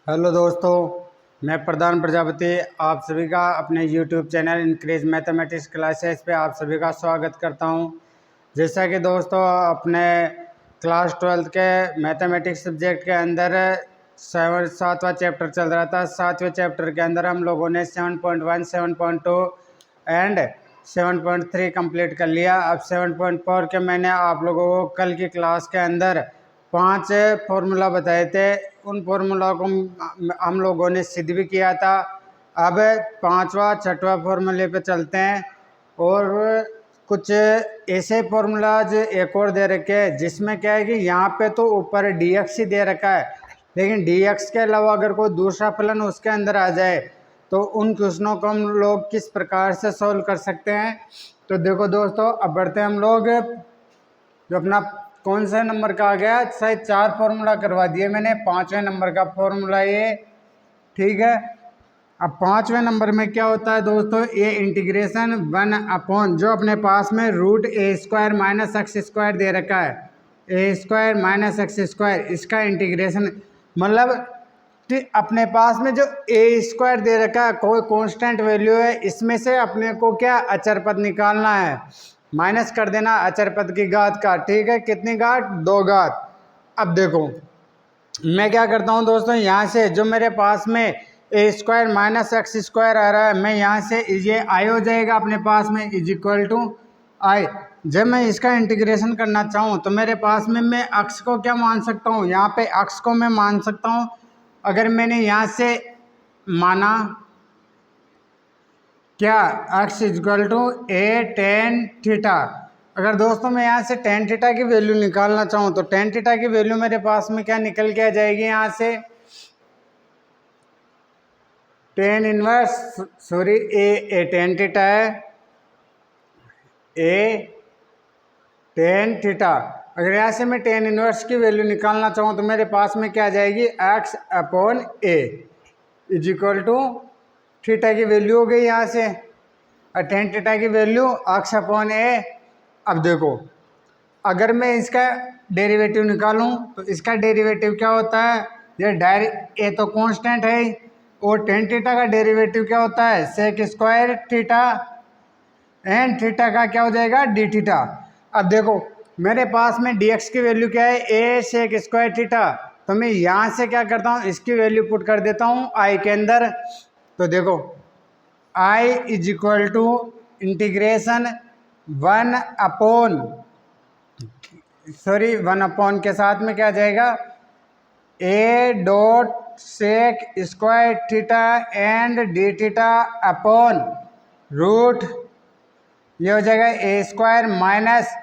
Hello दोस्तों, मैं प्रधान प्रजापति आप सभी का अपने YouTube channel increase mathematics classes पे आप सभी का स्वागत करता हूं। जैसा कि दोस्तों अपने क्लास 12th के मैथमेटिक्स सब्जेक्ट के अंदर सातवां चैप्टर चल रहा था। सातवें चैप्टर के अंदर हम लोगों ने 7.1, 7.2 एंड 7.3 कंप्लीट कर लिया। अब 7.4 के मैंने आप लोगों को कल की क्लास के अंदर 5 फॉर्मूला बताए थे। उन फॉर्मूला को हम लोगों ने सिद्ध भी किया था। अब 5वां 6वां फॉर्मूले पे चलते हैं और कुछ ऐसे फॉर्मूलाज एक और दे रखे हैं जिसमें क्या है कि यहाँ पे तो ऊपर dx ही दे रखा है, लेकिन dx के अलावा अगर कोई दूसरा फलन उसके अंदर आ जाए तो उन क्वेश्चनों को हम लोग किस प्रकार से सॉल्व कर सकते हैं। तो देखो दोस्तों, अब बढ़ते हैं हम लोग जो अपना कौन सा नंबर का आ गया, शायद 4 फॉर्मूला करवा दिए मैंने। 5वें नंबर का फॉर्मूला ये, ठीक है। अब 5वें नंबर में क्या होता है दोस्तों, ये इंटीग्रेशन 1 अपॉन जो अपने पास में root a square minus x square दे रखा है, ए स्क्वायर माइनस एक्स स्क्वायर, इसका इंटीग्रेशन मतलब अपने पास में जो ए स्क्वायर दे रखा है कोई कांस्टेंट वैल्यू है, इसमें से अपने को क्या अचर पद निकालना है, माइनस कर देना अचर पद की घात का। ठीक है, कितनी घात? 2 घात। अब देखो मैं क्या करता हूँ दोस्तों, यहाँ से जो मेरे पास में a square minus x square आ रहा है, मैं यहाँ से ये आई हो जाएगा अपने पास में इज इक्वल टू आई। जब मैं इसका इंटीग्रेशन करना चाहूँ तो मेरे पास में मैं अक्स को क्या मान सकता हूँ, यहाँ पे अक्स को मैं मान सकता हूँ। अगर मैंने यहाँ से माना क्या x equal to a tan theta, अगर दोस्तों मैं यहाँ से टेन थीटा की वैल्यू निकालना चाहूँ तो टेन थीटा की वैल्यू मेरे पास में क्या निकल के आ जाएगी, यहाँ से टेन इनवर्स सॉरी ए टेन थीटा है, ए टेन थीटा। अगर यहाँ से मैं टेन इनवर्स की वैल्यू निकालना चाहूँ तो मेरे पास में क्या आ जाएगी, x upon a is equal to theta की वैल्यू हो गई यहाँ से, और टेन थीटा की वैल्यू एक्स अपॉन ए। अब देखो अगर मैं इसका डेरिवेटिव निकालूं तो इसका डेरिवेटिव क्या होता है, ये डायरेक्ट ए तो कांस्टेंट है और टेन थीटा का डेरिवेटिव क्या होता है, sec square theta, and theta का क्या हो जाएगा, डी थीटा। अब देखो मेरे पास में dx की वैल्यू क्या है, ए सेक स्क्वायर थीटा, तो मैं यहाँ से क्या करता हूँ, इसकी वैल्यू पुट कर देता हूँ आई के अंदर। तो देखो I is equal to integration 1 upon के साथ में क्या आ जाएगा, a dot sec square theta and d theta upon root, ये हो जाएगा ए स्क्वायर माइनस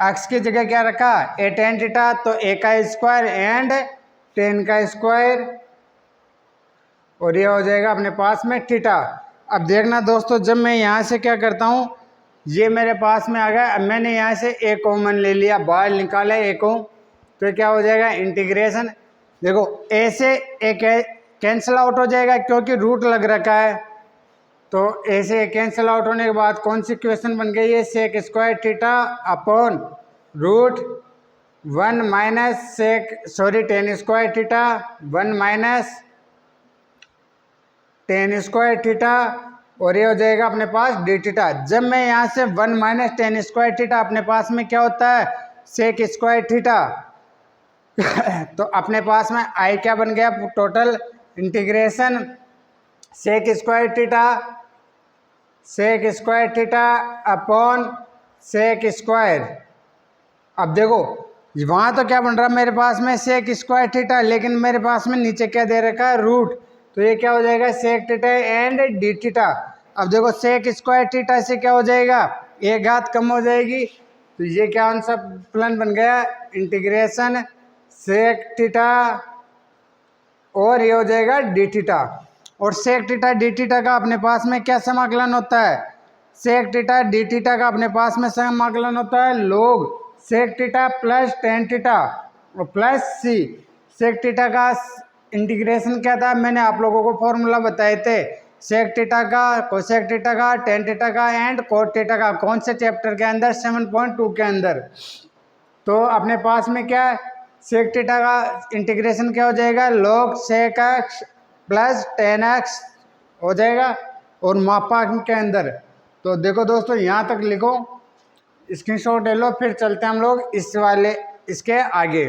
एक्स की जगह क्या रखा, ए टेन थीटा, तो ए का स्क्वायर एंड टेन का स्क्वायर, और ये हो जाएगा अपने पास में थीटा। अब देखना दोस्तों, जब मैं यहाँ से क्या करता हूँ, ये मेरे पास में आ गया। अब मैंने यहाँ से ए कॉमन ले लिया, बाहर निकाला ए को, तो क्या हो जाएगा इंटीग्रेशन, देखो ए से ए कैंसिल आउट हो जाएगा क्योंकि रूट लग रखा है, तो ए से कैंसिल आउट होने के बाद कौन सी इक्वेशन बन गई है, sec square theta upon root 1 minus tan square theta 1 minus tan square theta, और ये हो जाएगा अपने पास डी थीटा। जब मैं यहाँ से 1 माइनस टेन स्क्वायर थीटा, अपने पास में क्या होता है, सेक स्क्वायर थीटा तो अपने पास में आई क्या बन गया, total integration sec square theta upon sec square. अब देखो वहाँ तो क्या बन रहा है मेरे पास में सेक स्क्वायर थीटा, लेकिन मेरे पास में नीचे क्या दे रखा है, रूट, तो ये क्या हो जाएगा sec theta and d theta. अब देखो सेक स्क्वायर थीटा से क्या हो जाएगा, एक घात कम हो जाएगी, तो ये क्या आंसर प्लान बन गया, इंटीग्रेशन सेक थीटा और ये हो जाएगा डी थीटा। और सेक थीटा डी थीटा का अपने पास में क्या समाकलन होता है, सेक थीटा डी थीटा का अपने पास में समाकलन होता है log sec theta plus tan theta और प्लस सी। सेक थीटा का इंटीग्रेशन क्या था, मैंने आप लोगों को फॉर्मूला बताए थे, सेक थीटा का, कोसेक थीटा का, टेन थीटा का एंड कोट थीटा का। कौन से चैप्टर के अंदर, 7.2 के अंदर। तो अपने पास में क्या है, सेक थीटा का इंटीग्रेशन क्या हो जाएगा, log sec x plus tan x हो जाएगा और मापांक के अंदर। तो देखो दोस्तों यहाँ तक लिखो, स्क्रीनशॉट ले लो, फिर चलते हैं हम लोग इस वाले इसके आगे।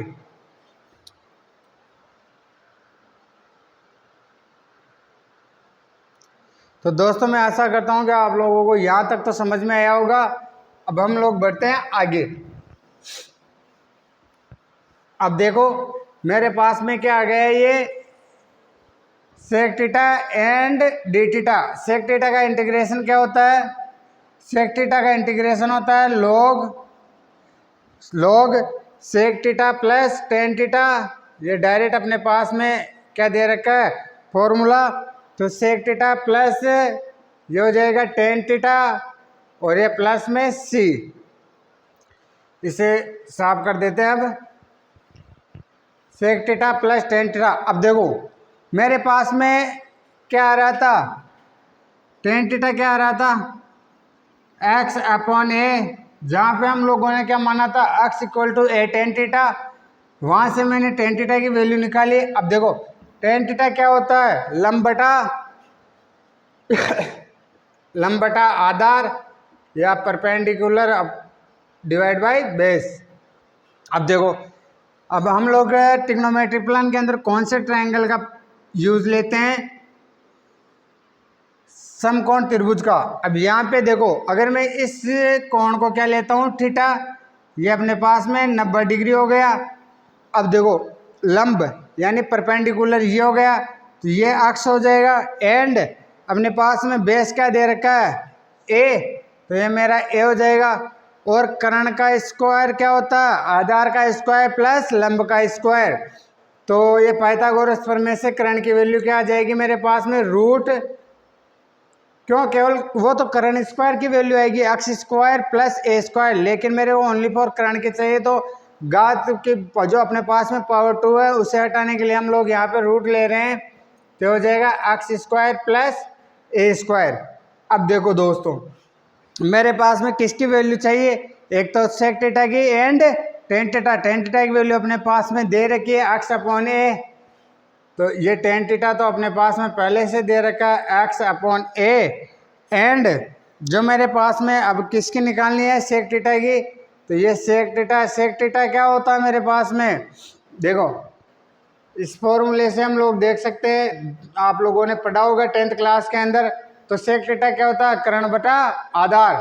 तो दोस्तों मैं आशा करता हूँ कि आप लोगों को यहाँ तक तो समझ में आया होगा। अब हम लोग बढ़ते हैं आगे। अब देखो मेरे पास में क्या आ गया है, ये sec theta and d theta. Sec theta का इंटीग्रेशन क्या होता है, सेक थीटा का इंटीग्रेशन होता है log sec theta plus tan theta. ये डायरेक्ट अपने पास में क्या दे रखा है फॉर्मूला। तो सेक थीटा प्लस ये हो जाएगा टेन थीटा और ये प्लस में सी। इसे साफ कर देते हैं। अब sec theta plus tan theta. अब देखो मेरे पास में क्या आ रहा था, टेन थीटा क्या आ रहा था, एक्स अपॉन ए, जहाँ पे हम लोगों ने क्या माना था x equal to a tan theta. वहाँ से मैंने टेन थीटा की वैल्यू निकाली। अब देखो टेन थीटा क्या होता है, लंब बटा आधार या परपेंडिकुलर डिवाइड बाय बेस। अब देखो अब हम लोग ट्रिग्नोमेट्री प्लान के अंदर कौन से ट्रायंगल का यूज लेते हैं, समकोण त्रिभुज का। अब यहाँ पे देखो अगर मैं इस कोण को क्या लेता हूँ थीटा, ये अपने पास में 90 डिग्री हो गया। अब देखो लंब यानी परपेंडिकुलर ये हो गया, तो ये अक्ष हो जाएगा। एंड अपने पास में बेस क्या दे रखा है ए, तो ये मेरा ए हो जाएगा। और कर्ण का स्क्वायर क्या होता है, आधार का स्क्वायर प्लस लंब का स्क्वायर। तो ये पाइथागोरस प्रमेय से कर्ण की वैल्यू क्या आ जाएगी मेरे पास में रूट, क्यों केवल वो तो कर्ण स्क्वायर की वैल्यू आएगी x square plus a square, लेकिन मेरे को ओनली फॉर कर्ण की चाहिए। तो घात की जो अपने पास में पावर 2 है उसे हटाने के लिए हम लोग यहाँ पे रूट ले रहे हैं, तो हो जाएगा x square plus a square. अब देखो दोस्तों मेरे पास में किसकी वैल्यू चाहिए, एक तो सेक थीटा की and tan theta. Tan theta की वैल्यू अपने पास में दे रखी है एक्स अपॉन ए, तो ये टेन थीटा तो अपने पास में पहले से दे रखा है एक्स अपॉन ए। एंड जो मेरे पास में अब किसकी निकालनी है सेक थीटा की, तो ये सेक थीटा। सेक थीटा क्या होता है मेरे पास में, देखो इस फॉर्मूले से हम लोग देख सकते हैं, आप लोगों ने पढ़ा होगा 10th क्लास के अंदर। तो सेक थीटा क्या होता है, कर्ण बटा आधार।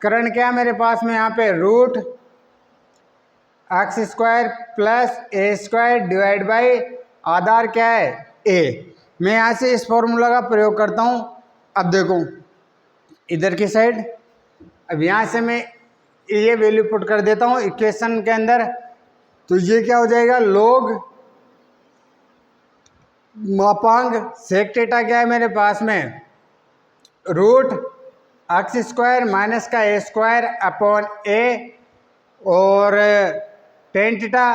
कर्ण क्या है मेरे पास में यहाँ पे root x square plus a square divide by आधार क्या है ए। मैं यहाँ से इस फॉर्मूला का प्रयोग करता हूँ। अब देखो इधर की साइड, अब यहाँ से मैं ये वैल्यू पुट कर देता हूँ इक्वेशन के अंदर। तो ये क्या हो जाएगा लॉग मापांक सेक थीटा क्या है मेरे पास में रूट एक्स स्क्वायर माइनस का ए स्क्वायर अपॉन ए, और tan theta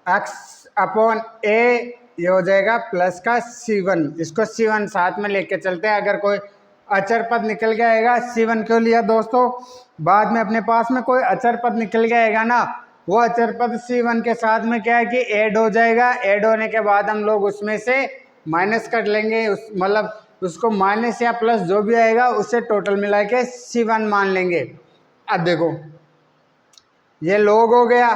x upon a ये हो जाएगा प्लस का C1। इसको C1 साथ में लेके चलते हैं। अगर कोई अचर पद निकल के आएगा, C1 क्यों लिया दोस्तों, बाद में अपने पास में कोई अचर पद निकल के आएगा ना, वो अचर पद C1 के साथ में क्या है कि ऐड हो जाएगा। ऐड होने के बाद हम लोग उसमें से माइनस कर लेंगे, उस मतलब उसको माइनस या प्लस जो भी आएगा उससे टोटल मिला के C1 मान लेंगे। अब देखो ये लॉग हो गया,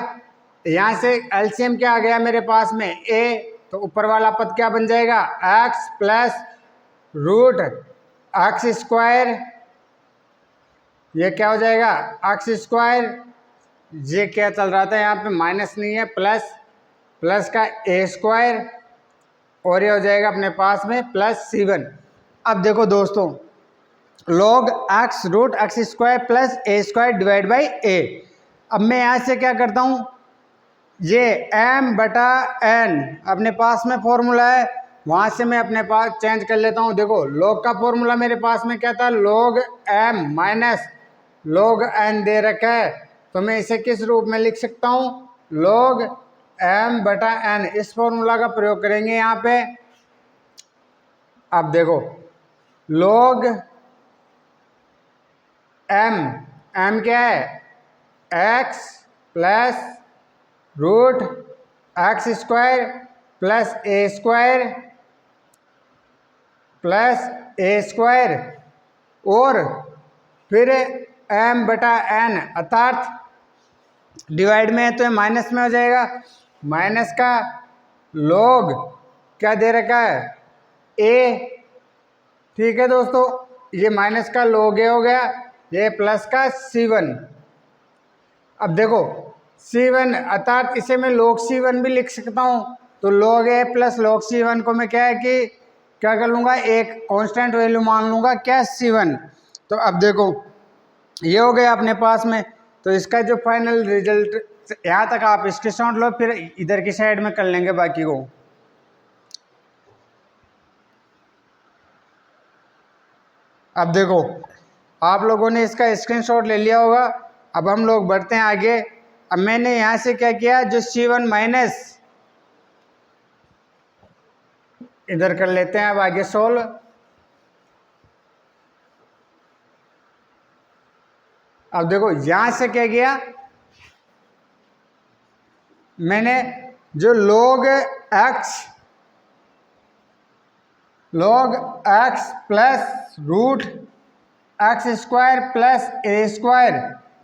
यहाँ से एलसीएम क्या आ गया मेरे पास में ए, तो ऊपर वाला पद क्या बन जाएगा x plus root x square, ये क्या हो जाएगा एक्स स्क्वायर। ये क्या चल रहा था यहाँ पे माइनस नहीं है, प्लस का ए स्क्वायर, और ये हो जाएगा अपने पास में प्लस C1। अब देखो दोस्तों log x root x square plus a square divide by a. अब मैं यहाँ से क्या करता हूँ, ये m बटा n अपने पास में फॉर्मूला है, वहाँ से मैं अपने पास चेंज कर लेता हूँ। देखो log का फॉर्मूला मेरे पास में क्या था, log m minus log n दे रखा है, तो मैं इसे किस रूप में लिख सकता हूँ log m बटा n। इस फॉर्मूला का प्रयोग करेंगे यहाँ पे। अब देखो log m क्या है x plus root x square plus a square plus a square और फिर एम बटा एन, अर्थात डिवाइड में है तो ये माइनस में हो जाएगा, माइनस का लॉग क्या दे रखा है ए। ठीक है दोस्तों, ये माइनस का log ए हो गया, ये प्लस का C1। अब देखो C1 अर्थात इसे मैं log C1 भी लिख सकता हूँ, तो log ए प्लस log C1 को मैं क्या है कि क्या कर लूँगा, एक कांस्टेंट वैल्यू मान लूँगा, क्या C1। तो अब देखो ये हो गया अपने पास में, तो इसका जो फाइनल रिजल्ट, यहाँ तक आप स्क्रीनशॉट लो, फिर इधर की साइड में कर लेंगे बाकी को। अब देखो आप लोगों ने इसका स्क्रीनशॉट ले लिया होगा। अब हम लोग बढ़ते हैं आगे। अब मैंने यहाँ से क्या किया, जो C1 माइनस इधर कर लेते हैं। अब आगे सोल्व। अब देखो यहाँ से क्या किया मैंने, जो log x plus root x square plus a square,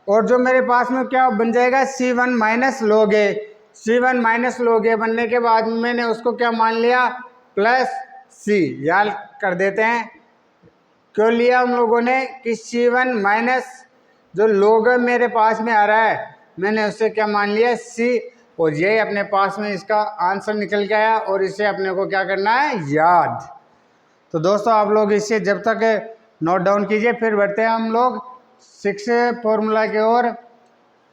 और जो मेरे पास में क्या बन जाएगा C1 माइनस log ए। C1 माइनस log ए बनने के बाद मैंने उसको क्या मान लिया, प्लस C। याद कर देते हैं क्यों लिया हम लोगों ने, कि C1 माइनस जो log मेरे पास में आ रहा है मैंने उससे क्या मान लिया C, और ये अपने पास में इसका आंसर निकल के आया, और इसे अपने को क्या करना है, याद। तो दोस्तों आप लोग इसे जब तक नोट डाउन कीजिए, फिर बढ़ते हैं हम लोग 6 फॉर्मूला की ओर।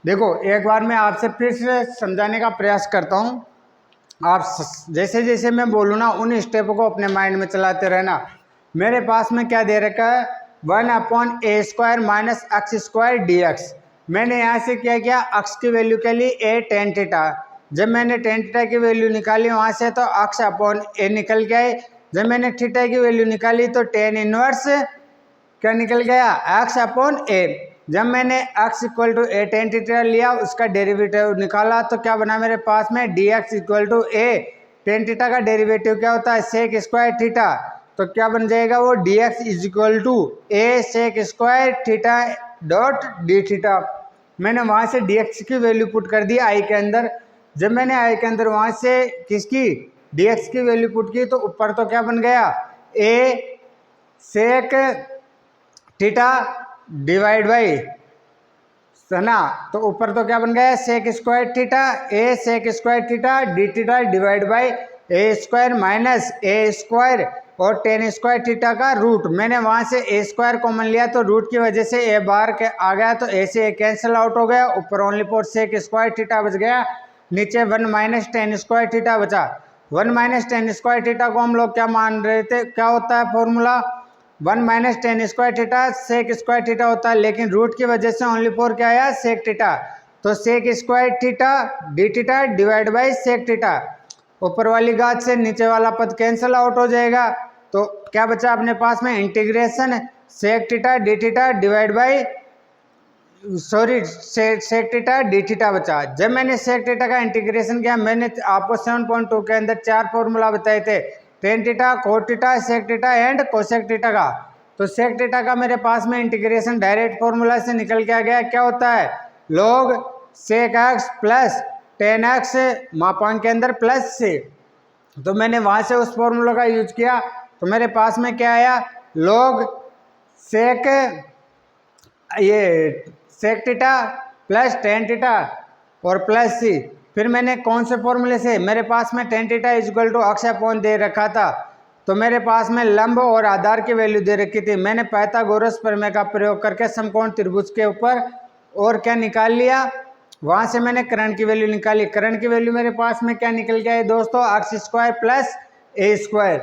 देखो एक बार मैं आपसे फिर से समझाने का प्रयास करता हूँ, आप जैसे जैसे मैं बोलूँ ना उन स्टेप को अपने माइंड में चलाते रहना। मेरे पास में क्या दे रखा है, 1/a square minus x square dx। मैंने यहाँ से क्या किया, अक्स की वैल्यू के लिए a tan थीटा। जब मैंने tan थीटा की वैल्यू निकाली वहाँ से, तो अक्स अपॉन a निकल के आए। जब मैंने थीटा की वैल्यू निकाली तो tan इनवर्स क्या निकल गया, x अपॉन a। जब मैंने x equal to a tan theta लिया, उसका डेरिवेटिव निकाला, तो क्या बना मेरे पास में, dx equal to a tan theta का डेरिवेटिव क्या होता है, सेक स्क्वायर थीटा। तो क्या बन जाएगा वो, dx is equal to a sec square theta dot d theta. मैंने वहाँ से dx की वैल्यू पुट कर दी i के अंदर। जब मैंने i के अंदर वहाँ से किसकी, dx की वैल्यू पुट की, तो ऊपर तो क्या बन गया, a sec theta divide by, है ना, तो ऊपर तो क्या बन गया, sec square theta, a sec square theta d theta divide by a square minus a square और tan स्क्वायर थीटा का रूट। मैंने वहाँ से a स्क्वायर कॉमन लिया, तो रूट की वजह से a बार के आ गया, तो a से a कैंसिल आउट हो गया, ऊपर only for sec square theta बच गया, नीचे 1 माइनस tan स्क्वायर थीटा बचा। 1 माइनस tan स्क्वायर थीटा को हम लोग क्या मान रहे थे, क्या होता है formula, 1 minus tan square theta sec square theta होता है, लेकिन रूट की वजह से ओनली फॉर क्या आया, सेक थीटा। तो sec square theta d theta divide by sec theta, ऊपर वाली घात से नीचे वाला पद कैंसिल आउट हो जाएगा, तो क्या बचा अपने पास में, integration sec theta d theta divide by sec theta d theta बचा। जब मैंने सेक थीटा का इंटीग्रेशन किया, मैंने आपको 7.2 के अंदर 4 फॉर्मूला बताए थे, tan theta, cot theta, sec theta and cosec theta का। तो सेक थीटा का मेरे पास में इंटीग्रेशन डायरेक्ट फॉर्मूला से निकल के आ गया, क्या होता है, log sec x plus tan x मापांक के अंदर प्लस से। तो मैंने वहाँ से उस फॉर्मूला का यूज किया, तो मेरे पास में क्या आया, log सेक ये sec theta plus tan theta और प्लस सी। फिर मैंने कौन से फॉर्मूले से, मेरे पास में tan theta is equal to x upon दे रखा था, तो मेरे पास में लंब और आधार की वैल्यू दे रखी थी। मैंने पाइथागोरस प्रमेय का प्रयोग करके समकोण त्रिभुज के ऊपर और क्या निकाल लिया, वहाँ से मैंने कर्ण की वैल्यू निकाली। कर्ण की वैल्यू मेरे पास में क्या निकल गया है दोस्तों, x square plus a square.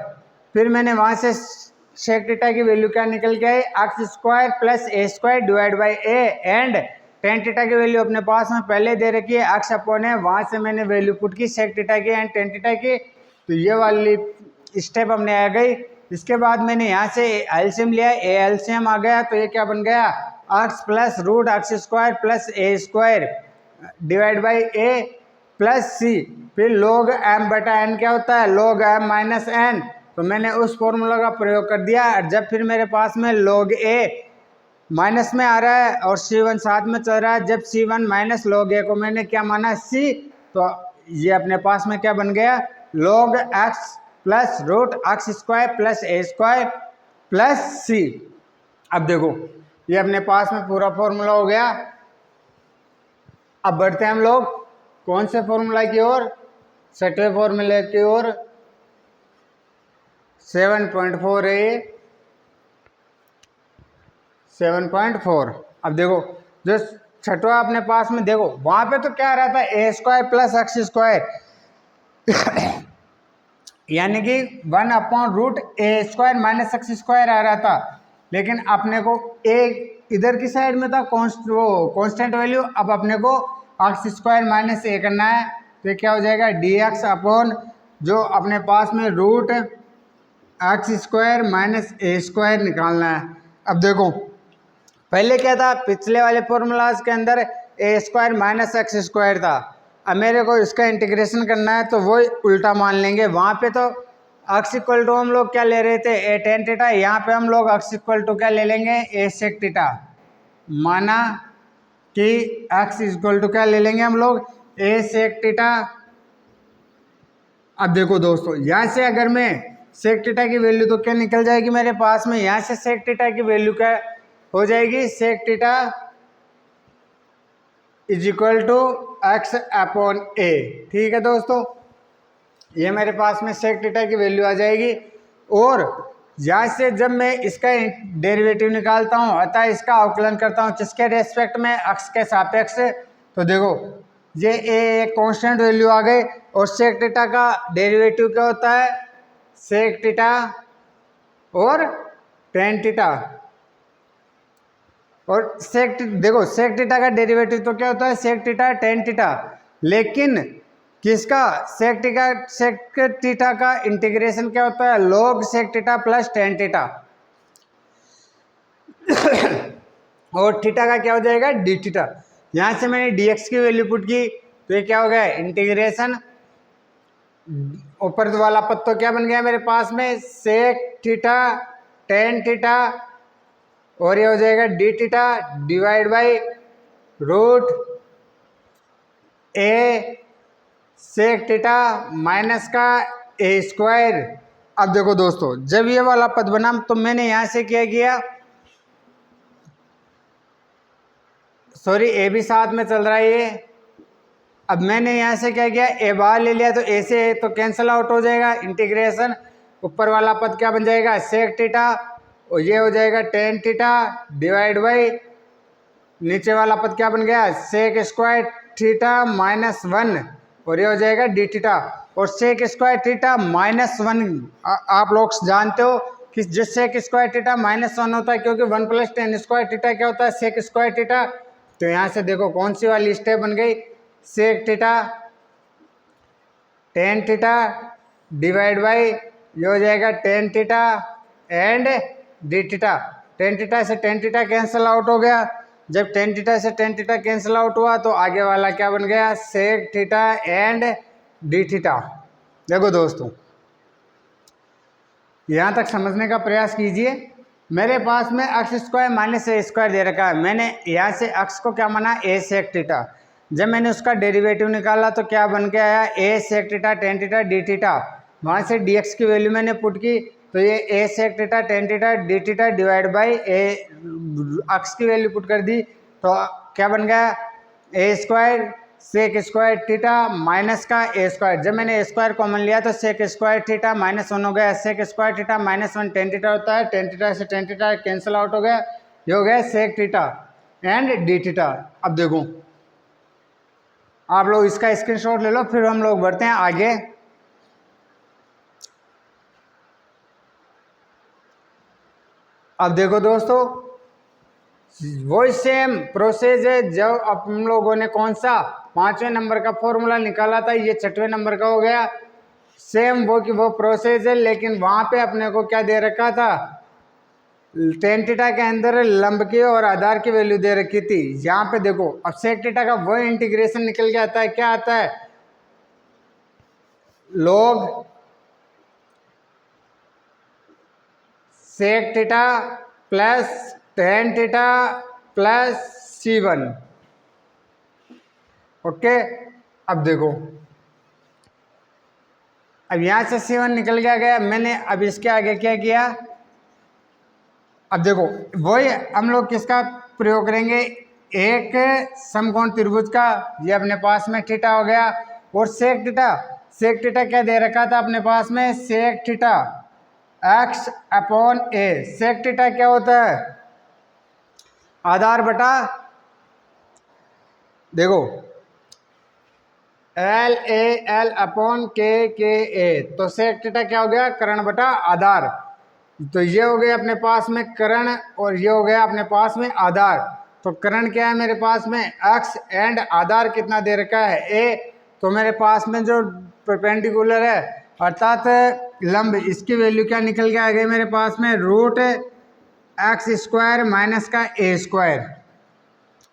फिर मैंने वहाँ से सेक थीटा की वैल्यू क्या निकल के आई, x square plus a square divide by a and tan theta की वैल्यू अपने पास में पहले दे रखी है, एक्स अपॉन है, वहाँ से मैंने वैल्यू पुट की सेक थीटा की एंड टेन थीटा की। तो ये वाली स्टेप हमने आ गई। इसके बाद मैंने यहाँ से एलसीएम लिया, ए एलसीएम आ गया, तो ये क्या बन गया, x plus root x square plus a square divide by a plus सी, फिर log m बटा n क्या होता है, log m माइनस n, तो मैंने उस फॉर्मूला का प्रयोग कर दिया। और जब फिर मेरे पास में log a माइनस में आ रहा है और C1 साथ में चल रहा है, जब C1 माइनस log a को मैंने क्या माना C, तो ये अपने पास में क्या बन गया, log x plus root x square plus a square plus c. अब देखो ये अपने पास में पूरा फॉर्मूला हो गया। अब बढ़ते हैं हम लोग कौन से फॉर्मूला की ओर, छठवें फॉर्मूले की ओर, 7.4 है, 7.4। अब देखो जो छठवा अपने पास में, देखो वहां पे तो क्या आ रहा था, ए स्क्वायर प्लस एक्स स्क्वायर यानी कि 1/रूट ए स्क्वायर माइनस एक्स स्क्वायर आ रहा था, लेकिन अपने को ए इधर की साइड में था कांस्टेंट वैल्यू, अब अपने को एक्स स्क्वायर माइनस ए करना है, तो क्या हो जाएगा डी एक्स अपॉन जो अपने पास में root x square minus a square निकालना है। अब देखो पहले क्या था, पिछले वाले फॉर्मूलाज के अंदर ए स्क्वायर माइनस एक्स स्क्वायर था, अब मेरे को इसका इंटीग्रेशन करना है तो वो उल्टा मान लेंगे। वहाँ पे तो एक्स इक्वल टू हम लोग क्या ले रहे थे, ए टेन थीटा, यहाँ पे हम लोग एक्स इक्वल टू क्या ले लेंगे, ए सेक थीटा। माना कि एक्स इक्वल टू क्या ले लेंगे हम लोग, ए सेक थीटा। अब देखो दोस्तों यहाँ से अगर मैं सेक थीटा की वैल्यू तो क्या निकल जाएगी मेरे पास में, यहाँ से सेक थीटा की वैल्यू क्या हो जाएगी, sec theta is equal to x upon a. ठीक है दोस्तों, ये मेरे पास में सेक थीटा की वैल्यू आ जाएगी। और यहाँ से जब मैं इसका डेरिवेटिव निकालता हूँ अतः इसका अवकलन करता हूँ किसके रेस्पेक्ट में, एक्स के सापेक्ष, तो देखो ये ए कांस्टेंट वैल्यू आ गई। और सेक थीटा का डेरिवेटिव क्या होता है, सेक थीटा और टेन थीटा। और देखो सेक थीटा का डेरिवेटिव तो क्या होता है, सेक थीटा टेन थीटा, लेकिन किसका, सेक थीटा का इंटीग्रेशन क्या होता है, log sec theta plus tan theta और थीटा का क्या हो जाएगा, डी थीटा। यहाँ से मैंने dx की वैल्यू पुट की तो ये क्या हो गया, इंटीग्रेशन, ऊपर वाला पद तो क्या बन गया मेरे पास में, सेक थीटा टेन थीटा, और ये हो जाएगा d theta divide by root a sec theta minus का ए स्क्वायर। अब देखो दोस्तों जब ये वाला पद बना तो मैंने यहाँ से क्या किया, सॉरी ए भी साथ में चल रहा है ये, अब मैंने यहाँ से क्या किया, ए बाहर ले लिया तो ए से तो कैंसिल आउट हो जाएगा, इंटीग्रेशन ऊपर वाला पद क्या बन जाएगा, सेक थीटा, और ये हो जाएगा टेन थीटा डिवाइड बाई नीचे वाला पद क्या बन गया, सेक स्क्वायर थीटा माइनस 1, और ये हो जाएगा डी थीटा। और सेक स्क्वायर थीटा माइनस 1 आप लोग जानते हो कि जिस सेक स्क्वायर थीटा माइनस 1 होता है, क्योंकि 1 प्लस टेन स्क्वायर थीटा क्या होता है, सेक स्क्वायर थीटा। तो यहाँ से देखो कौन सी वाली स्टेप बन गई, sec theta tan theta divide by ये हो जाएगा tan theta and d theta. Tan theta से टेन थीटा कैंसिल आउट हो गया, जब टेन थीटा से टेन थीटा कैंसिल आउट हुआ तो आगे वाला क्या बन गया, sec theta and d theta. देखो दोस्तों यहाँ तक समझने का प्रयास कीजिए। मेरे पास में x square minus a square दे रखा है, मैंने यहाँ से एक्स को क्या माना, ए सेक थीटा, जब मैंने उसका डेरिवेटिव निकाला तो क्या बन के आया, a sec theta tan theta d theta. वहाँ से डी एक्स की वैल्यू मैंने पुट की तो ये a sec theta tan theta d theta divide by a x की वैल्यू पुट कर दी तो क्या बन गया, a square sec square theta minus का ए स्क्वायर। जब मैंने ए स्क्वायर कॉमन लिया तो सेक स्क्वायर थीटा माइनस 1 हो गया, sec square theta minus 1 tan theta होता है, टेन थीटा से टेन थीटा कैंसिल आउट हो गया, ये हो गया sec theta and d theta. अब देखो आप लोग इसका स्क्रीनशॉट ले लो, फिर हम लोग बढ़ते हैं आगे। अब देखो दोस्तों वही सेम प्रोसेस है जब हम लोगों ने कौन सा 5वें नंबर का फॉर्मूला निकाला था, ये 6वें नंबर का हो गया। सेम वो प्रोसेस है, लेकिन वहाँ पे अपने को क्या दे रखा था, टेन थीटा के अंदर लंब की और आधार की वैल्यू दे रखी थी। यहाँ पे देखो अब सेक थीटा का वो इंटीग्रेशन निकल के आता है, क्या आता है, log sec theta plus tan theta plus C1। Okay, अब देखो, अब यहां से C1 निकल गया। मैंने अब इसके आगे क्या किया, अब देखो वही हम लोग किसका प्रयोग करेंगे, एक समकोण त्रिभुज का, ये अपने पास में थीटा हो गया, और सेक थीटा क्या दे रखा था अपने पास में, सेक थीटा x अपॉन ए। सेक थीटा क्या होता है, आधार बटा, देखो L अपॉन के ए, तो सेक थीटा क्या हो गया, कर्ण बटा आधार। तो ये हो गया अपने पास में कर्ण और ये हो गया अपने पास में आधार। तो कर्ण क्या है मेरे पास में x एंड आधार कितना दे रखा है a। तो मेरे पास में जो परपेंडिकुलर है अर्थात लंब, इसकी वैल्यू क्या निकल के आ गई मेरे पास में, रूट x स्क्वायर माइनस का a स्क्वायर।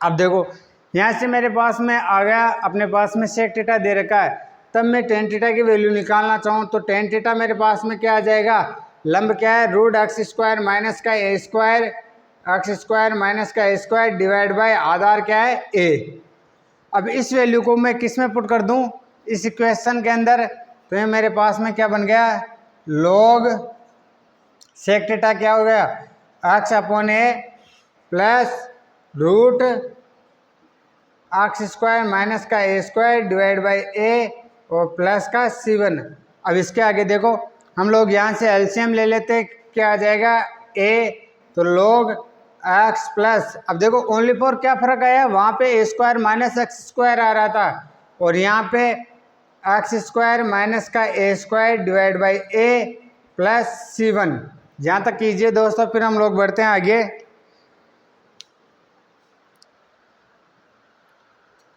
अब देखो यहाँ से मेरे पास में आ गया, अपने पास में सेक थीटा दे रखा है, तब मैं टेन थीटा की वैल्यू निकालना चाहूँ तो टेन थीटा मेरे पास में क्या आ जाएगा, लंब क्या है, रूट x स्क्वायर माइनस का a square, x square minus का a स्क्वायर डिवाइड बाय आधार क्या है a। अब इस वैल्यू को मैं किस में पुट कर दूं, इस इक्वेशन के अंदर, तो ये मेरे पास में क्या बन गया, log सेक थीटा क्या हो गया, x upon a plus root x square minus का a square divide by a और प्लस का C1। अब इसके आगे देखो हम लोग यहाँ से एलसीएम ले लेते, क्या आ जाएगा a, तो log x प्लस, अब देखो ओनली फॉर क्या फर्क आया, वहाँ पे a square minus x square आ रहा था और यहाँ पे x स्क्वायर माइनस का a square divide by a plus C1। जहाँ तक कीजिए दोस्तों, फिर हम लोग बढ़ते हैं आगे।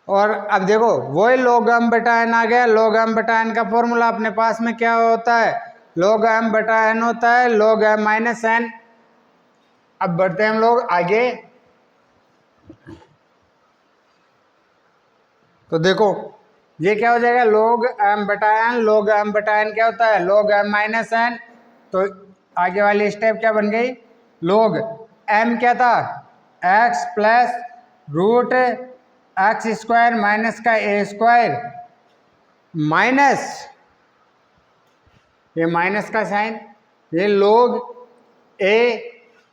और अब देखो वही log m बटा n आ गया। log m बटा n का फॉर्मूला अपने पास में क्या होता है, log m बटा n होता है log m माइनस n। अब बढ़ते हैं हम लोग आगे, तो देखो ये क्या हो जाएगा, log m बटा n, log m बटा n क्या होता है, log m माइनस n। तो आगे वाली स्टेप क्या बन गई, log m क्या था, x plus root x square minus का a स्क्वायर माइनस, ये माइनस का साइन, ये log a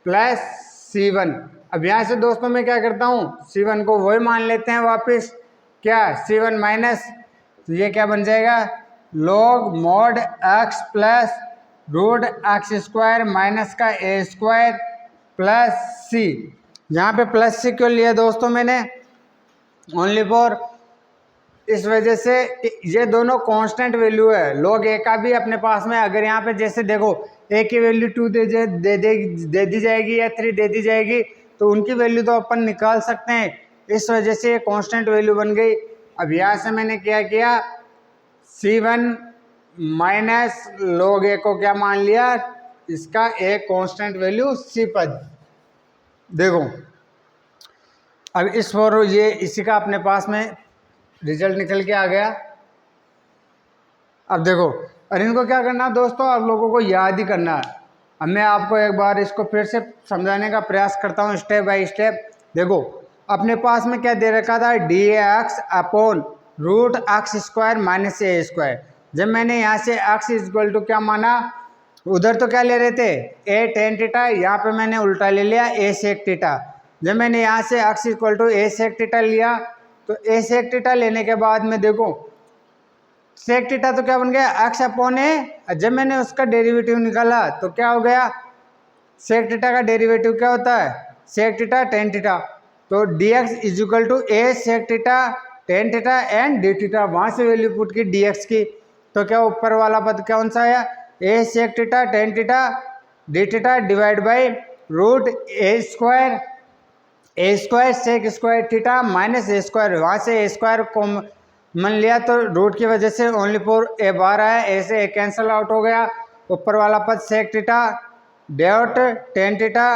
प्लस C1। अब यहाँ से दोस्तों मैं क्या करता हूँ, C1 को वही मान लेते हैं वापस, क्या C1 माइनस, तो ये क्या बन जाएगा, log mod x plus root x square minus का a स्क्वायर प्लस c। यहाँ पे प्लस c क्यों लिया दोस्तों मैंने, ओनली फॉर इस वजह से ये दोनों कांस्टेंट वैल्यू है। log a का भी अपने पास में, अगर यहाँ पे जैसे देखो a की वैल्यू 2 दे दी जाएगी या 3 दे दी जाएगी, तो उनकी वैल्यू तो अपन निकाल सकते हैं, इस वजह से ये कांस्टेंट वैल्यू बन गई। अब यहाँ से मैंने क्या किया, C1 माइनस log a को क्या मान लिया, इसका एक कांस्टेंट वैल्यू c पद। देखो अब इस फॉर ये इसी का अपने पास में रिजल्ट निकल के आ गया। अब देखो, और इनको क्या करना है दोस्तों, आप लोगों को याद ही करना है। अब मैं आपको एक बार इसको फिर से समझाने का प्रयास करता हूँ स्टेप बाय स्टेप। देखो अपने पास में क्या दे रखा था, dx upon root x square minus a square. जब मैंने यहाँ से x इक्वल टू क्या माना, उधर तो क्या ले रहे थे a टेन थीटा, यहाँ पे मैंने उल्टा ले लिया a सेक थीटा। जब मैंने यहाँ से x equal to a sec theta लिया, तो a सेक थीटा लेने के बाद में देखो सेक थीटा तो क्या बन गया, x अपॉन a। जब मैंने उसका डेरिवेटिव निकाला तो क्या हो गया, सेक थीटा का डेरिवेटिव क्या होता है, सेक थीटा टेन थीटा। तो dx is equal to a sec theta tan theta and d theta, वहाँ से वैल्यू पुट की dx की, तो क्या ऊपर वाला पद कौन सा आया, a sec theta tan theta d theta divide by root a square sec square theta minus a square. वहाँ से ए स्क्वायर को मन लिया तो रूट की वजह से ओनली फॉर ए बार आया, ए से ए कैंसिल आउट हो गया, ऊपर वाला पद sec theta dot tan theta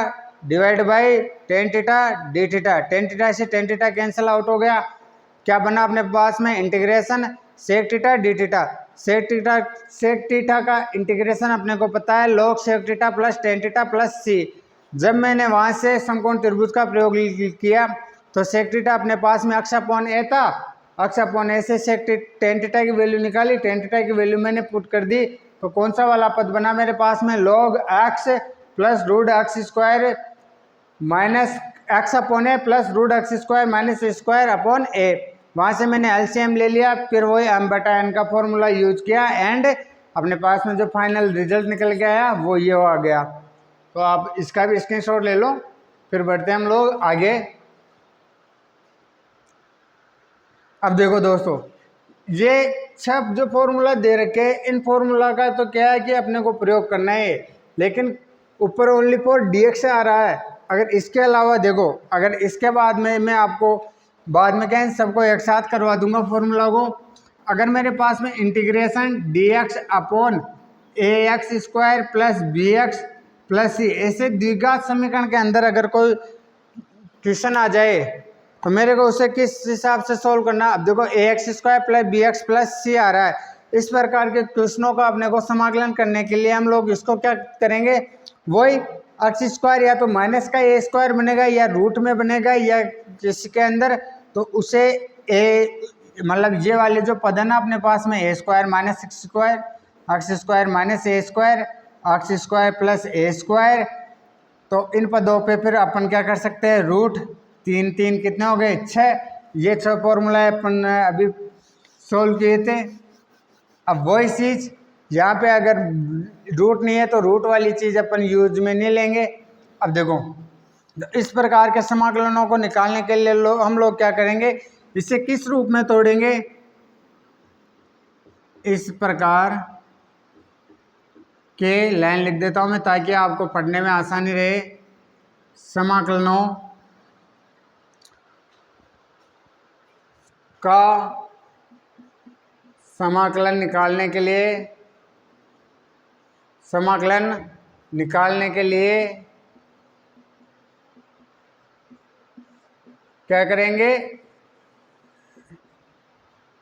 divide by tan theta d theta, tan theta से टेन थीटा कैंसिल आउट हो गया, क्या बना अपने पास में integration sec theta d theta. Sec theta का इंटीग्रेशन अपने को पता है log sec theta plus tan theta plus c. जब मैंने वहाँ से समकोण त्रिभुज का प्रयोग किया तो सेक थीटा अपने पास में अक्ष अपॉन ए था, अक्ष अपॉन ए से सेक टेन थीटा की वैल्यू निकाली, टेन थीटा की वैल्यू मैंने पुट कर दी तो कौन सा वाला पद बना मेरे पास में, log x plus root x square minus x upon a plus root x square minus square upon a. वहाँ से मैंने एलसीएम ले लिया, फिर वही एम बटा एन का फॉर्मूला यूज किया एंड अपने पास में जो फाइनल रिजल्ट निकल के आया वो ये आ गया। तो आप इसका भी स्क्रीनशॉट ले लो। फिर बढ़ते हैं हम लोग आगे। अब देखो दोस्तों, ये सब जो फॉर्मूला दे रखे इन फॉर्मूला का तो क्या है कि अपने को प्रयोग करना है, लेकिन ऊपर ओनली फॉर डीएक्स आ रहा है। अगर इसके अलावा देखो, अगर इसके बाद में मैं आपको बाद में क्या सबको एक साथ करवा दूंगा फॉर्मूला को। अगर मेरे पास में integration dx upon a x square plus b x plus c, ऐसे द्विघात समीकरण के अंदर अगर कोई क्वेश्चन आ जाए तो मेरे को उसे किस हिसाब से सोल्व करना। अब देखो a x square plus b x plus c आ रहा है, इस प्रकार के क्वेश्चनों का अपने को समाकलन करने के लिए हम लोग इसको क्या करेंगे, वही एक्स स्क्वायर या तो माइनस का ए स्क्वायर बनेगा या रूट में बनेगा या जिसके अंदर, तो उसे ए मतलब ये वाले जो पद है ना अपने पास में a square minus x square minus a square x square plus a square, तो इन पदों पे फिर अपन क्या कर सकते हैं, रूट तीन तीन कितने हो गए, छः। ये छः फॉर्मूला अपन अभी सोल्व किए थे। अब वही चीज़ यहाँ पे अगर रूट नहीं है तो रूट वाली चीज़ अपन यूज में नहीं लेंगे। अब देखो, इस प्रकार के समाकलनों को निकालने के लिए हम लोग क्या करेंगे, इसे किस रूप में तोड़ेंगे, इस प्रकार के लाइन लिख देता हूं मैं ताकि आपको पढ़ने में आसानी रहे। समाकलनों का समाकलन निकालने के लिए क्या करेंगे,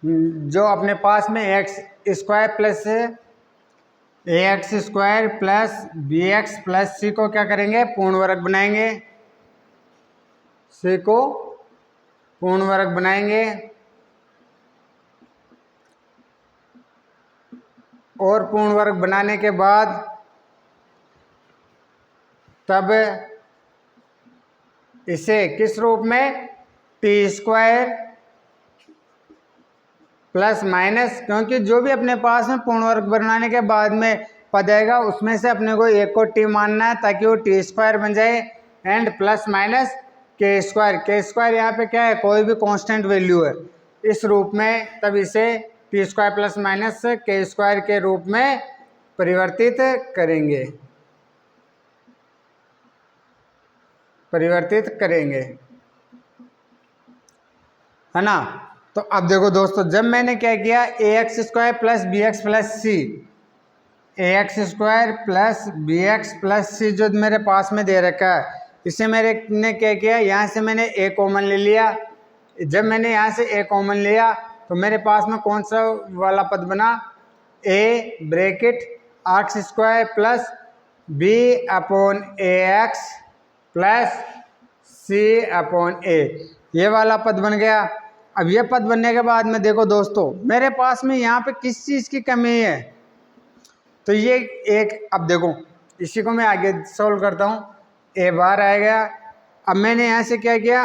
जो अपने पास में x square plus a x square plus b x plus c को क्या करेंगे, पूर्ण वर्ग बनाएंगे, सी को पूर्ण वर्ग बनाएंगे और पूर्ण वर्ग बनाने के बाद तब इसे किस रूप में, टी स्क्वायर प्लस माइनस, क्योंकि जो भी अपने पास में पूर्ण वर्ग बनाने के बाद में पद आएगा उसमें से अपने को एक को टी मानना है ताकि वो टी स्क्वायर बन जाए एंड प्लस माइनस के स्क्वायर यहाँ पे क्या है, कोई भी कांस्टेंट वैल्यू है इस रूप में, तब इसे टी स्क्वायर प्लस माइनस के स्क्वायर के रूप में परिवर्तित करेंगे, है ना। तो अब देखो दोस्तों, जब मैंने क्या किया, a x square plus b x plus c, a x square plus b x plus c जो मेरे पास में दे रखा है, इसे मेरे ने क्या किया, यहाँ से मैंने ए कॉमन ले लिया। जब मैंने यहाँ से ए कॉमन लिया तो मेरे पास में कौन सा वाला पद बना, a bracket x square plus b upon a x plus c upon a, ये वाला पद बन गया। अब ये पद बनने के बाद में देखो दोस्तों, मेरे पास में यहाँ पे किस चीज़ की कमी है, तो ये एक, अब देखो इसी को मैं आगे सॉल्व करता हूँ, ए बार आएगा। अब मैंने यहाँ से क्या किया,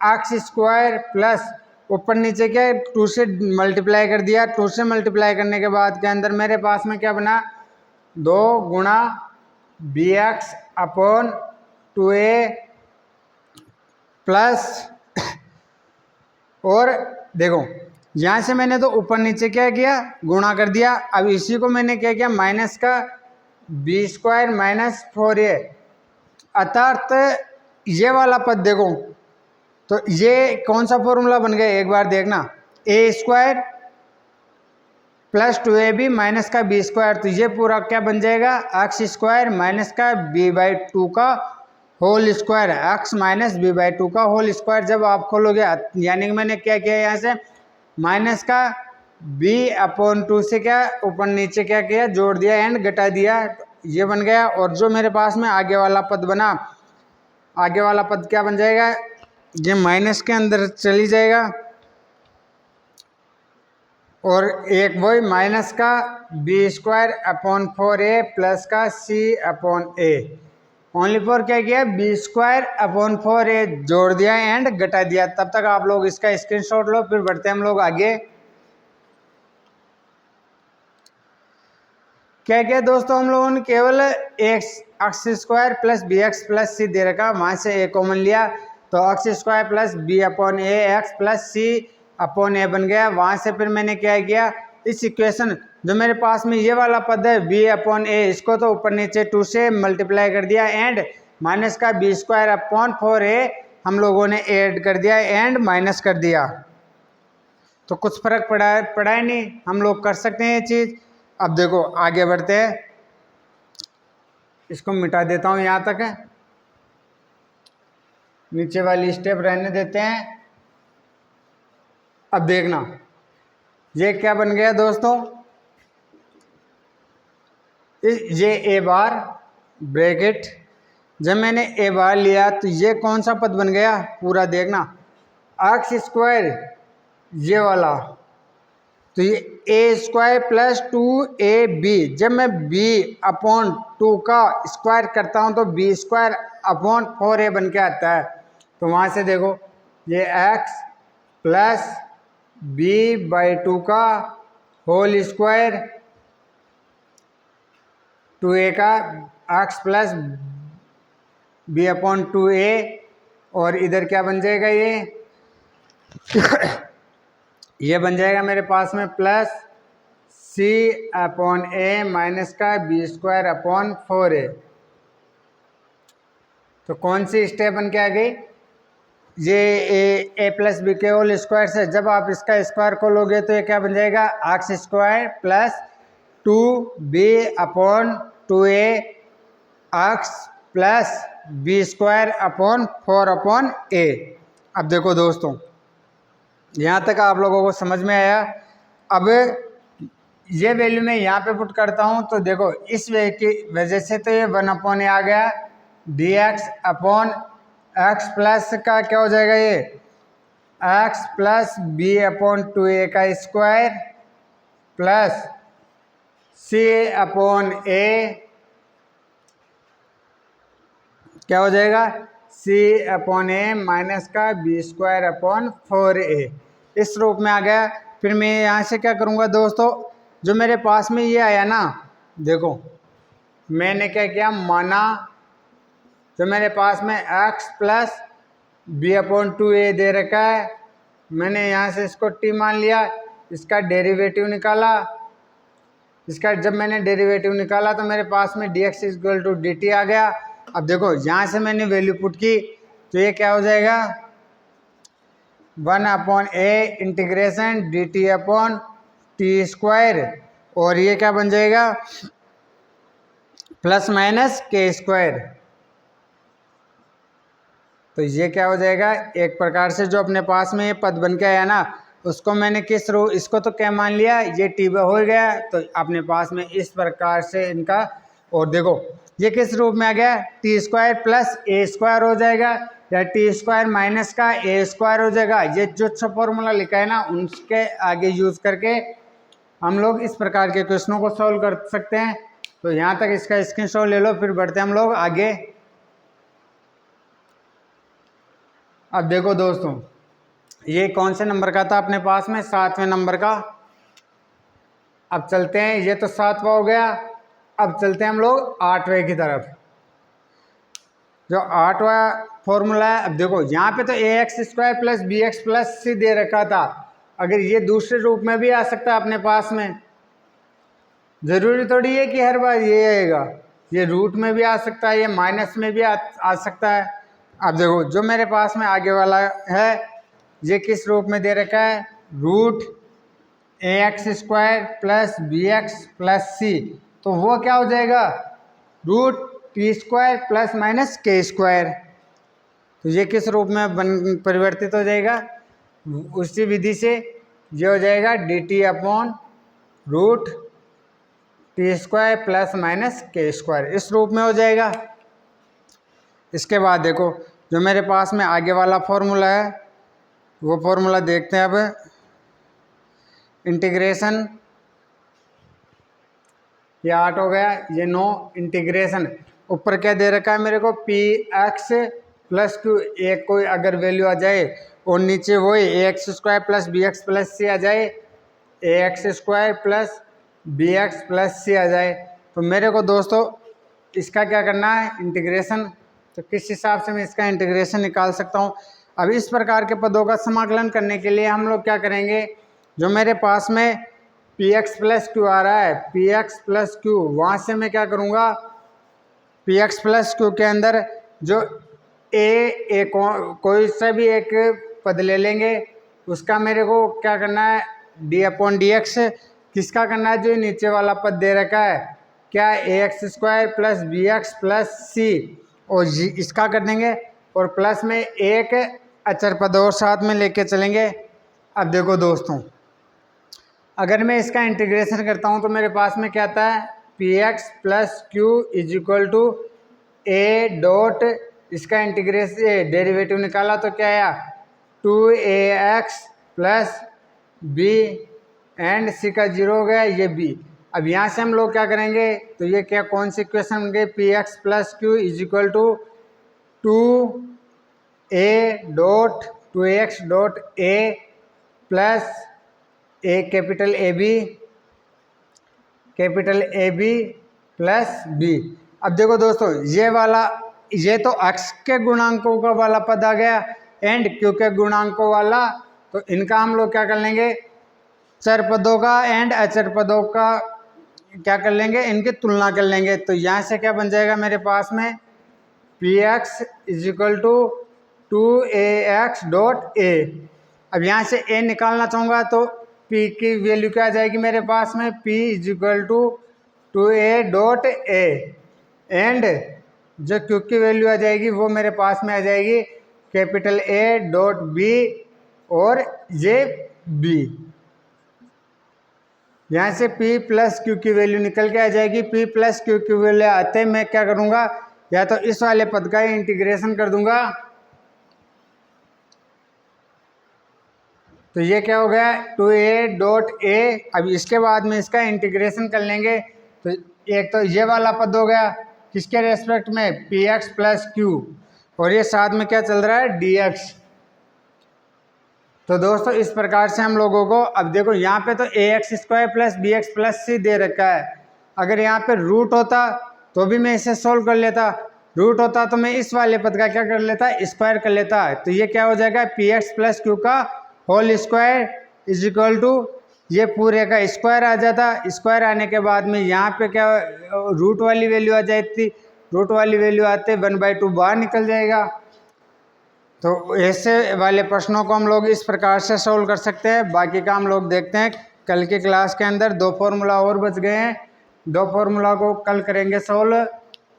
एक्स स्क्वायर प्लस ऊपर नीचे क्या 2 से मल्टीप्लाई कर दिया, 2 से मल्टीप्लाई करने के बाद के अंदर मेरे पास में क्या बना, 2 गुणा B x upon 2a plus, और देखो यहाँ से मैंने तो ऊपर नीचे क्या किया, गुणा कर दिया। अब इसी को मैंने क्या किया, माइनस का बी स्क्वायर माइनस 4a, अर्थात ये वाला पद देखो, तो ये कौन सा फॉर्मूला बन गया, एक बार देखना, ए स्क्वायर प्लस 2ab माइनस का बी स्क्वायर, तो ये पूरा क्या बन जाएगा, एक्स स्क्वायर माइनस का b/2 का whole square, x minus b/2 का होल स्क्वायर। जब आप खोलोगे, यानी कि मैंने क्या किया, यहाँ से माइनस का b/2 से क्या ऊपर नीचे क्या किया, जोड़ दिया एंड घटा दिया, ये बन गया। और जो मेरे पास में आगे वाला पद बना, आगे वाला पद क्या बन जाएगा, ये माइनस के अंदर चली जाएगा और एक वही माइनस का b² प्लस का c/a, ओनली फॉर क्या किया, b² जोड़ दिया एंड घटा दिया। तब तक आप लोग इसका स्क्रीनशॉट लो, फिर बढ़ते हैं हम लोग आगे। क्या किया दोस्तों, हम लोगों ने केवल x² plus bx plus c दे रखा, वहां से a कॉमन लिया तो x² plus b/a x plus c/a बन गया। वहां से फिर मैंने क्या किया, इस इक्वेशन जो मेरे पास में ये वाला पद है b/a, इसको तो ऊपर नीचे 2 से मल्टीप्लाई कर दिया एंड माइनस का b²/4a हम लोगों ने ऐड कर दिया एंड माइनस कर दिया। तो कुछ फर्क पड़ा ही नहीं, हम लोग कर सकते हैं ये चीज़। अब देखो आगे बढ़ते हैं, इसको मिटा देता हूँ, यहाँ तक है, नीचे वाली स्टेप रहने देते हैं। अब देखना ये क्या बन गया दोस्तों, ये a बार ब्रैकेट, जब मैंने a बार लिया तो ये कौन सा पद बन गया, पूरा देखना, x² ये वाला, तो ये a² प्लस 2ab, जब मैं b/2 का स्क्वायर करता हूँ तो b²/4a बन के आता है। तो वहाँ से देखो ये x प्लस b/2 का होल स्क्वायर 2a का x प्लस b/2a, और इधर क्या बन जाएगा, ये बन जाएगा मेरे पास में प्लस c/a माइनस का b²/4a। तो कौन सी स्टेप बन के आ गई, ये a प्लस बी के होल स्क्वायर से जब आप इसका स्क्वायर को लोगे तो ये क्या बन जाएगा, x² plus 2b/2a x plus b²/4a। अब देखो दोस्तों, यहाँ तक आप लोगों को समझ में आया। अब ये वैल्यू मैं यहाँ पे पुट करता हूँ तो देखो इस वे की वजह से तो ये 1/a आ गया, dx/x प्लस का क्या हो जाएगा, ये x प्लस b/2a का स्क्वायर प्लस c/a क्या हो जाएगा, c/a माइनस का b²/4a, इस रूप में आ गया। फिर मैं यहाँ से क्या करूँगा दोस्तों, जो मेरे पास में ये आया ना, देखो मैंने क्या किया, माना जो मेरे पास में x प्लस b/2a दे रखा है, मैंने यहाँ से इसको t मान लिया, इसका डेरिवेटिव निकाला, इसका जब मैंने डेरिवेटिव निकाला तो मेरे पास में dx = dt आ गया। अब देखो यहाँ से मैंने वैल्यू पुट की तो ये क्या हो जाएगा, 1/a इंटीग्रेशन dt/t², और ये क्या बन जाएगा, प्लस माइनस k²। तो ये क्या हो जाएगा, एक प्रकार से जो अपने पास में ये पद बन के आया ना, उसको मैंने किस रूप, इसको तो क्या मान लिया, ये t हो गया, तो अपने पास में इस प्रकार से इनका, और देखो ये किस रूप में आ गया, t² प्लस a² हो जाएगा, या t² माइनस का a² हो जाएगा। ये जो फॉर्मूला लिखा है ना, उसके आगे यूज करके हम लोग इस प्रकार के क्वेश्चनों को सॉल्व कर सकते हैं। तो यहाँ तक इसका स्क्रीनशॉट ले लो, फिर बढ़ते हैं हम लोग आगे। अब देखो दोस्तों, ये कौन से नंबर का था अपने पास में, 7वें नंबर का। अब चलते हैं, ये तो 7वां हो गया, अब चलते हैं हम लोग 8वें की तरफ। जो 8वां फॉर्मूला है, अब देखो यहाँ पे तो ax² plus bx plus c दे रखा था, अगर ये दूसरे रूप में भी आ सकता है अपने पास में, जरूरी थोड़ी है कि हर बार ये आएगा, ये रूट में भी आ सकता है, ये माइनस में भी आ सकता है। अब देखो जो मेरे पास में आगे वाला है, ये किस रूप में दे रखा है, √ax² plus bx plus c, तो वो क्या हो जाएगा, √t² प्लस माइनस k²। तो ये किस रूप में परिवर्तित हो जाएगा, उसी विधि से ये हो जाएगा dt upon root t square plus minus के स्क्वायर, इस रूप में हो जाएगा। इसके बाद देखो जो मेरे पास में आगे वाला फॉर्मूला है वो फॉर्मूला देखते हैं। अब इंटीग्रेशन, ये 8 हो गया, ये 9, इंटीग्रेशन ऊपर क्या दे रखा है मेरे को, पी एक्स प्लस क्यू, एक कोई अगर वैल्यू आ जाए और नीचे वही a x square plus b x plus c आ जाए, a x square plus b x plus c आ जाए, तो मेरे को दोस्तों इसका क्या करना है, इंटीग्रेशन। तो किस हिसाब से मैं इसका इंटीग्रेशन निकाल सकता हूँ। अब इस प्रकार के पदों का समाकलन करने के लिए हम लोग क्या करेंगे, जो मेरे पास में पी एक्स प्लस क्यू आ रहा है, पी एक्स प्लस क्यू, वहाँ से मैं क्या करूँगा, पी एक्स प्लस क्यू के अंदर जो ए कोई सा भी एक पद ले लेंगे, उसका मेरे को क्या करना है, डी अपॉन डी एक्स, किसका करना है, जो नीचे वाला पद दे रखा है क्या, a x square plus b x plus c, और इसका कर देंगे, और प्लस में एक अचर पद और साथ में लेके चलेंगे। अब देखो दोस्तों, अगर मैं इसका इंटीग्रेशन करता हूँ तो मेरे पास में क्या आता है, p x plus q is equal to a dot, इसका इंटीग्रेशन डेरिवेटिव निकाला तो क्या आया, 2ax प्लस बी एंड सी का 0 हो गया, ये बी। अब यहाँ से हम लोग क्या करेंगे, तो ये क्या कौन सी इक्वेशन बन गई, p x plus q is equal to 2a dot a plus a capital a b plus b. अब देखो दोस्तों, ये तो x के गुणांकों का वाला पद आ गया एंड q के गुणांकों वाला, तो इनका हम लोग क्या कर लेंगे, चर पदों का एंड अचर पदों का क्या कर लेंगे, इनकी तुलना कर लेंगे। तो यहाँ से क्या बन जाएगा मेरे पास में, p x is equal to 2ax dot a. अब यहाँ से a निकालना चाहूँगा तो p की वैल्यू क्या आ जाएगी मेरे पास में, p is equal to 2a dot a, and जो q की वैल्यू आ जाएगी वो मेरे पास में आ जाएगी कैपिटल A डॉट बी और ये b। यहाँ से p प्लस क्यू की वैल्यू निकल के आ जाएगी, p प्लस क्यू की वैल्यू आते मैं क्या करूँगा, या तो इस वाले पद का इंटीग्रेशन कर दूंगा, तो ये क्या हो गया, 2a डॉट ए। अब इसके बाद में इसका इंटीग्रेशन कर लेंगे, तो एक तो ये वाला पद हो गया किसके रेस्पेक्ट में, पी एक्स प्लस क्यू, और ये साथ में क्या चल रहा है, डी एक्स। तो दोस्तों इस प्रकार से हम लोगों को, अब देखो यहाँ पे तो a x square plus b x plus c दे रखा है, अगर यहाँ पे रूट होता तो भी मैं इसे सोल्व कर लेता, रूट होता तो मैं इस वाले पद का क्या कर लेता, स्क्वायर कर लेता। तो ये क्या हो जाएगा, पी एक्स प्लस क्यू का whole square is equal to, ये पूरे का स्क्वायर आ जाता, स्क्वायर आने के बाद में यहाँ पे क्या रूट वाली वैल्यू आ जाती, रूट वाली वैल्यू आते 1/2 बाहर निकल जाएगा। तो ऐसे वाले प्रश्नों को हम लोग इस प्रकार से सोल्व कर सकते हैं। बाकी का हम लोग देखते हैं कल की क्लास के अंदर, 2 फॉर्मूला और बच गए हैं, 2 फॉर्मूला को कल करेंगे सोल्व,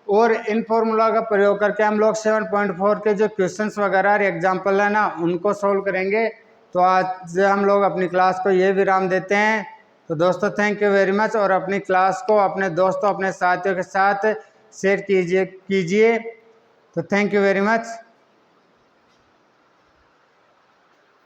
और इन फॉर्मूला का प्रयोग करके हम लोग 7.4 के जो क्वेश्चंस वगैरह और एग्जाम्पल है ना उनको सोल्व करेंगे। तो आज हम लोग अपनी क्लास को ये विराम देते हैं। तो दोस्तों थैंक यू वेरी मच, और अपनी क्लास को अपने दोस्तों अपने साथियों के साथ शेयर कीजिए। तो थैंक यू वेरी मच।